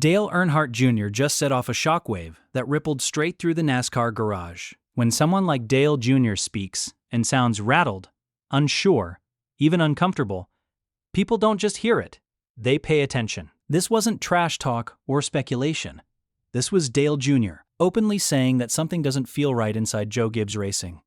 Dale Earnhardt Jr. just set off a shockwave that rippled straight through the NASCAR garage. When someone like Dale Jr. speaks and sounds rattled, unsure, even uncomfortable, people don't just hear it, they pay attention. This wasn't trash talk or speculation. This was Dale Jr. openly saying that something doesn't feel right inside Joe Gibbs Racing.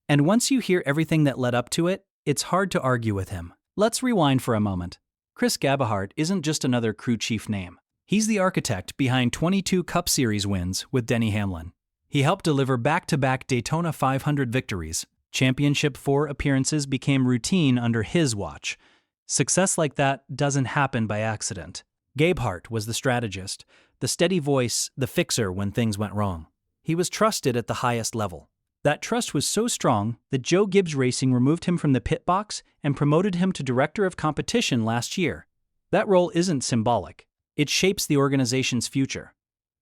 And once you hear everything that led up to it, it's hard to argue with him. Let's rewind for a moment. Chris Gabehart isn't just another crew chief name. He's the architect behind 22 Cup Series wins with Denny Hamlin. He helped deliver back-to-back Daytona 500 victories. Championship 4 appearances became routine under his watch. Success like that doesn't happen by accident. Gabehart was the strategist, the steady voice, the fixer when things went wrong. He was trusted at the highest level. That trust was so strong that Joe Gibbs Racing removed him from the pit box and promoted him to director of competition last year. That role isn't symbolic. It shapes the organization's future.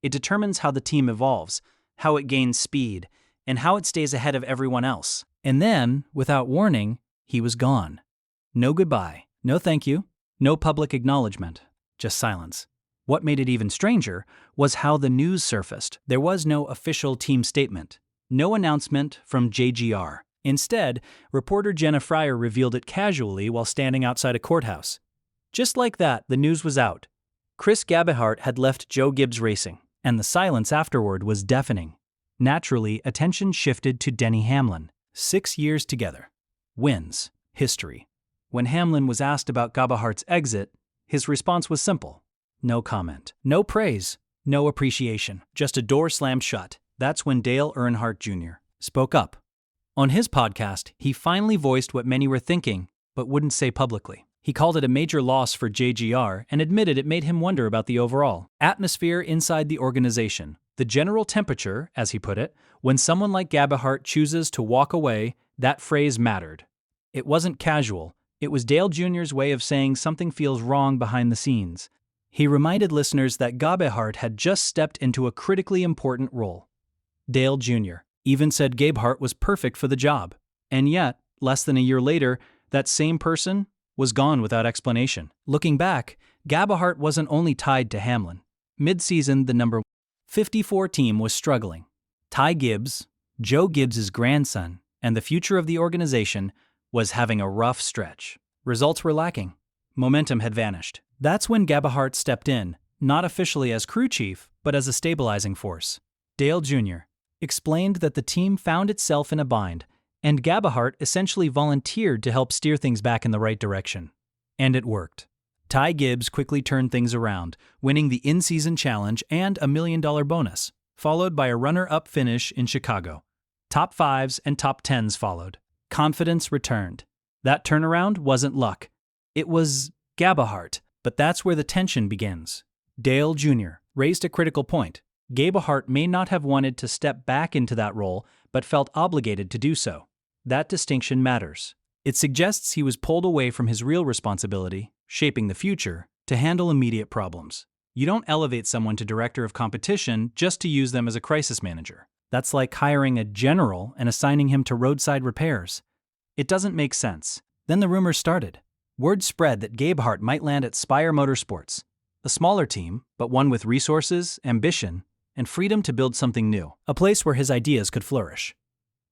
It determines how the team evolves, how it gains speed, and how it stays ahead of everyone else. And then, without warning, he was gone. No goodbye, no thank you, no public acknowledgement, just silence. What made it even stranger was how the news surfaced. There was no official team statement, no announcement from JGR. Instead, reporter Jenna Fryer revealed it casually while standing outside a courthouse. Just like that, the news was out. Chris Gabehart had left Joe Gibbs Racing, and the silence afterward was deafening. Naturally, attention shifted to Denny Hamlin. 6 years together. Wins. History. When Hamlin was asked about Gabehart's exit, his response was simple. No comment. No praise. No appreciation. Just a door slammed shut. That's when Dale Earnhardt Jr. spoke up. On his podcast, he finally voiced what many were thinking, but wouldn't say publicly. He called it a major loss for JGR and admitted it made him wonder about the overall atmosphere inside the organization. The general temperature, as he put it, when someone like Gabehart chooses to walk away, that phrase mattered. It wasn't casual. It was Dale Jr.'s way of saying something feels wrong behind the scenes. He reminded listeners that Gabehart had just stepped into a critically important role. Dale Jr. even said Gabehart was perfect for the job. And yet, less than a year later, that same person was gone without explanation. Looking back, Gabehart wasn't only tied to Hamlin. Mid-season, the number 54 team was struggling. Ty Gibbs, Joe Gibbs' grandson, and the future of the organization was having a rough stretch. Results were lacking. Momentum had vanished. That's when Gabehart stepped in, not officially as crew chief, but as a stabilizing force. Dale Jr. explained that the team found itself in a bind, and Gabehart essentially volunteered to help steer things back in the right direction. And it worked. Ty Gibbs quickly turned things around, winning the in-season challenge and a $1 million bonus, followed by a runner-up finish in Chicago. Top 5s and top 10s followed. Confidence returned. That turnaround wasn't luck. It was Gabehart. But that's where the tension begins. Dale Jr. raised a critical point. Gabehart may not have wanted to step back into that role, but felt obligated to do so. That distinction matters. It suggests he was pulled away from his real responsibility, shaping the future, to handle immediate problems. You don't elevate someone to director of competition just to use them as a crisis manager. That's like hiring a general and assigning him to roadside repairs. It doesn't make sense. Then the rumors started. Word spread that Gabehart might land at Spire Motorsports, a smaller team, but one with resources, ambition, and freedom to build something new, a place where his ideas could flourish.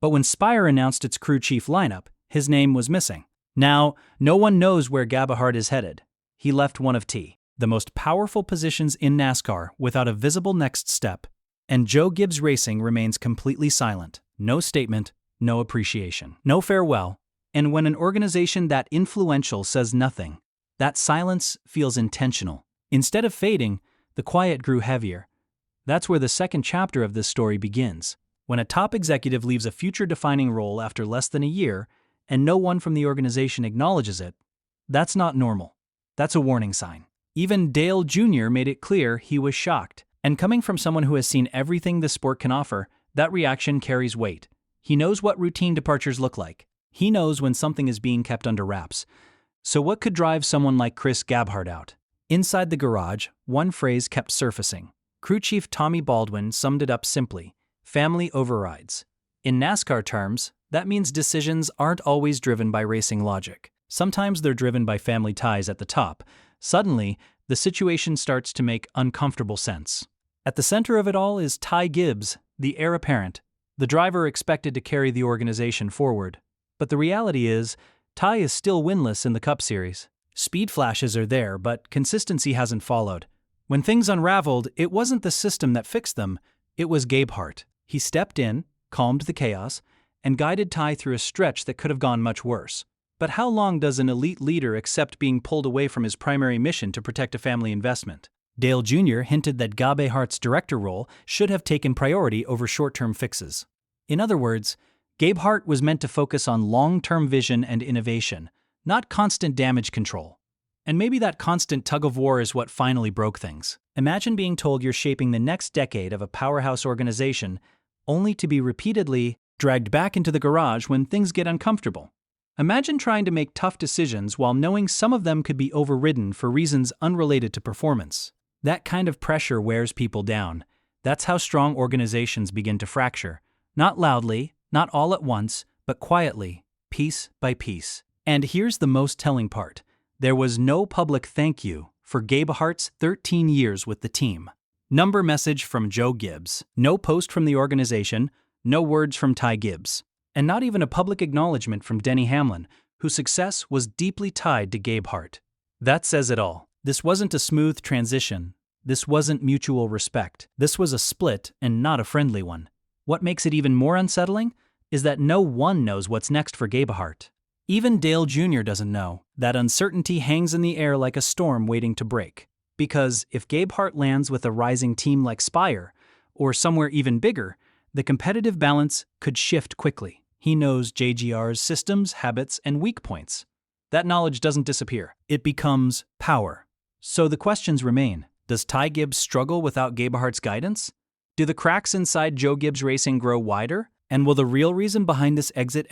But when Spire announced its crew chief lineup, his name was missing. Now, no one knows where Gabehart is headed. He left one of the most powerful positions in NASCAR without a visible next step, and Joe Gibbs Racing remains completely silent. No statement, no appreciation, no farewell. And when an organization that influential says nothing, that silence feels intentional. Instead of fading, the quiet grew heavier. That's where the second chapter of this story begins. When a top executive leaves a future-defining role after less than a year, and no one from the organization acknowledges it, that's not normal. That's a warning sign. Even Dale Jr. made it clear he was shocked. And coming from someone who has seen everything the sport can offer, that reaction carries weight. He knows what routine departures look like. He knows when something is being kept under wraps. So what could drive someone like Chris Gabehart out? Inside the garage, one phrase kept surfacing. Crew chief Tommy Baldwin summed it up simply: family overrides. In NASCAR terms, that means decisions aren't always driven by racing logic. Sometimes they're driven by family ties at the top. Suddenly, the situation starts to make uncomfortable sense. At the center of it all is Ty Gibbs, the heir apparent, the driver expected to carry the organization forward. But the reality is, Ty is still winless in the Cup Series. Speed flashes are there, but consistency hasn't followed. When things unraveled, it wasn't the system that fixed them, it was Earnhardt. He stepped in, calmed the chaos, and guided Ty through a stretch that could have gone much worse. But how long does an elite leader accept being pulled away from his primary mission to protect a family investment? Dale Jr. hinted that Earnhardt's director role should have taken priority over short-term fixes. In other words, Earnhardt was meant to focus on long-term vision and innovation, not constant damage control. And maybe that constant tug-of-war is what finally broke things. Imagine being told you're shaping the next decade of a powerhouse organization, only to be repeatedly dragged back into the garage when things get uncomfortable. Imagine trying to make tough decisions while knowing some of them could be overridden for reasons unrelated to performance. That kind of pressure wears people down. That's how strong organizations begin to fracture. Not loudly, not all at once, but quietly, piece by piece. And here's the most telling part. There was no public thank you for Earnhardt's 13 years with the team. Number message from Joe Gibbs. No post from the organization, no words from Ty Gibbs. And not even a public acknowledgement from Denny Hamlin, whose success was deeply tied to Earnhardt. That says it all. This wasn't a smooth transition. This wasn't mutual respect. This was a split and not a friendly one. What makes it even more unsettling is that no one knows what's next for Earnhardt. Even Dale Jr. doesn't know. That uncertainty hangs in the air like a storm waiting to break. Because if Earnhardt lands with a rising team like Spire, or somewhere even bigger, the competitive balance could shift quickly. He knows JGR's systems, habits, and weak points. That knowledge doesn't disappear. It becomes power. So the questions remain. Does Ty Gibbs struggle without Earnhardt's guidance? Do the cracks inside Joe Gibbs Racing grow wider? And will the real reason behind this exit